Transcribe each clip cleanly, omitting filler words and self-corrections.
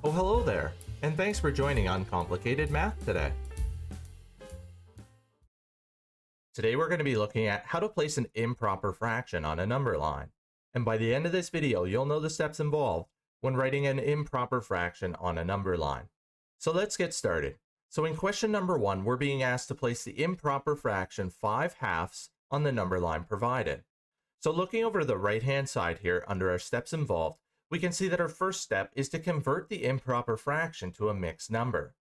Oh, hello there, and thanks for joining Uncomplicated Math today. Today we're going to be looking at how to place an improper fraction on a number line. And by the end of this video, you'll know the steps involved when writing an improper fraction on a number line. So let's get started. So in question number 1, we're being asked to place the improper fraction 5/2 on the number line provided. So looking over the right-hand side here under our steps involved, we can see that our first step is to convert the improper fraction to a mixed number.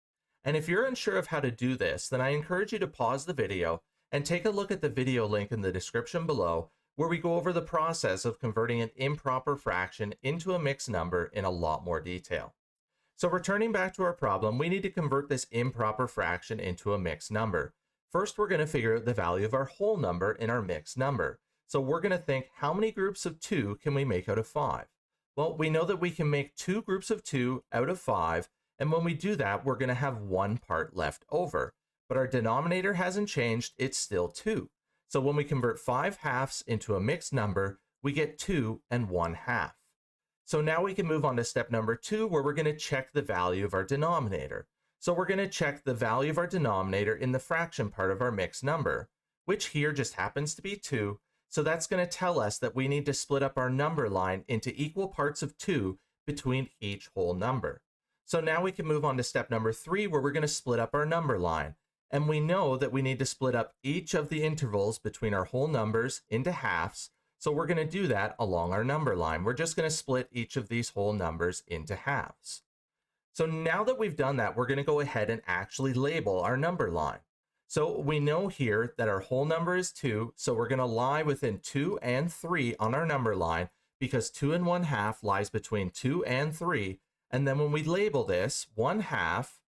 And if you're unsure of how to do this, then I encourage you to pause the video and take a look at the video link in the description below, where we go over the process of converting an improper fraction into a mixed number in a lot more detail. So returning back to our problem, we need to convert this improper fraction into a mixed number. First, we're going to figure out the value of our whole number in our mixed number. So we're going to think, how many groups of 2 can we make out of 5? Well, we know that we can make 2 groups of 2 out of 5, and when we do that, we're going to have one part left over. But our denominator hasn't changed, it's still 2. So when we convert 5/2 into a mixed number, we get 2 and 1/2. So now we can move on to step number 2, where we're going to check the value of our denominator. So we're going to check the value of our denominator in the fraction part of our mixed number, which here just happens to be 2. So that's going to tell us that we need to split up our number line into equal parts of 2 between each whole number. So now we can move on to step number 3, where we're going to split up our number line. And we know that we need to split up each of the intervals between our whole numbers into halves. So we're going to do that along our number line. We're just going to split each of these whole numbers into halves. So now that we've done that, we're going to go ahead and actually label our number line. So we know here that our whole number is 2, so we're going to lie within 2 and 3 on our number line, because 2 and 1/2 lies between 2 and 3. And then when we label this 1/2,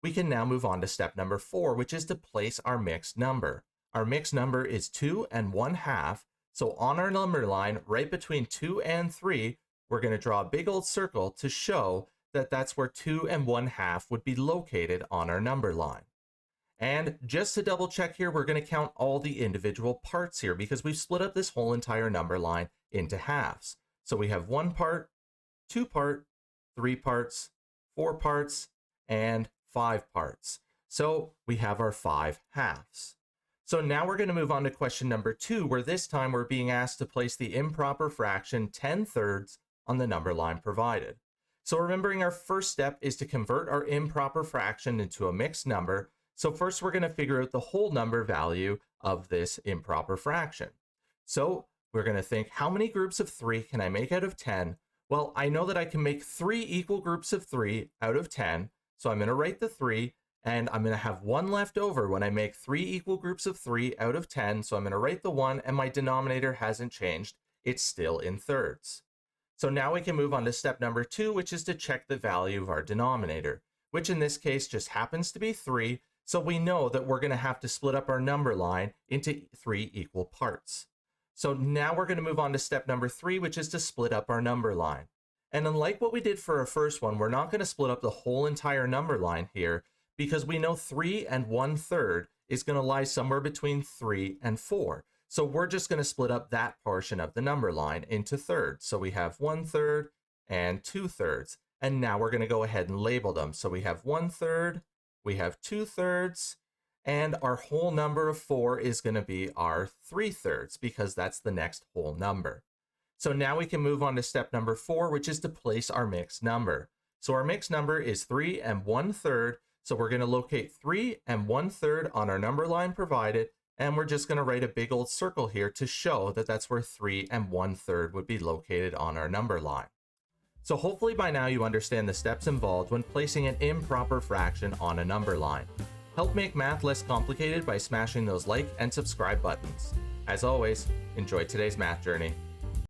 we can now move on to step number 4, which is to place our mixed number. Our mixed number is 2 and 1/2, so on our number line, right between 2 and 3, we're going to draw a big old circle to show that that's where 2 and 1/2 would be located on our number line. And just to double check here, we're going to count all the individual parts here, because we've split up this whole entire number line into halves. So we have 1 part, 2 part, 3 parts, 4 parts, and 5 parts. So we have our 5/2. So now we're going to move on to question number 2, where this time we're being asked to place the improper fraction 10/3 on the number line provided. So remembering, our first step is to convert our improper fraction into a mixed number. So first we're going to figure out the whole number value of this improper fraction. So we're going to think, how many groups of 3 can I make out of 10? Well, I know that I can make 3 equal groups of 3 out of 10. So I'm going to write the 3, and I'm going to have 1 left over when I make 3 equal groups of 3 out of 10. So I'm going to write the 1, and my denominator hasn't changed. It's still in thirds. So now we can move on to step number 2, which is to check the value of our denominator, which in this case just happens to be 3. So we know that we're going to have to split up our number line into 3 equal parts. So now we're going to move on to step number 3, which is to split up our number line. And unlike what we did for our first one, we're not going to split up the whole entire number line here, because we know 3 and 1/3 is going to lie somewhere between 3 and 4. So we're just going to split up that portion of the number line into thirds. So we have 1/3 and 2/3. And now we're going to go ahead and label them. So we have 1/3, we have 2/3, and our whole number of 4 is going to be our 3/3, because that's the next whole number. So now we can move on to step number 4, which is to place our mixed number. So our mixed number is 3 and 1/3. So we're going to locate 3 and 1/3 on our number line provided, and we're just going to write a big old circle here to show that that's where 3 and 1/3 would be located on our number line. So hopefully by now you understand the steps involved when placing an improper fraction on a number line. Help make math less complicated by smashing those like and subscribe buttons. As always, enjoy today's math journey.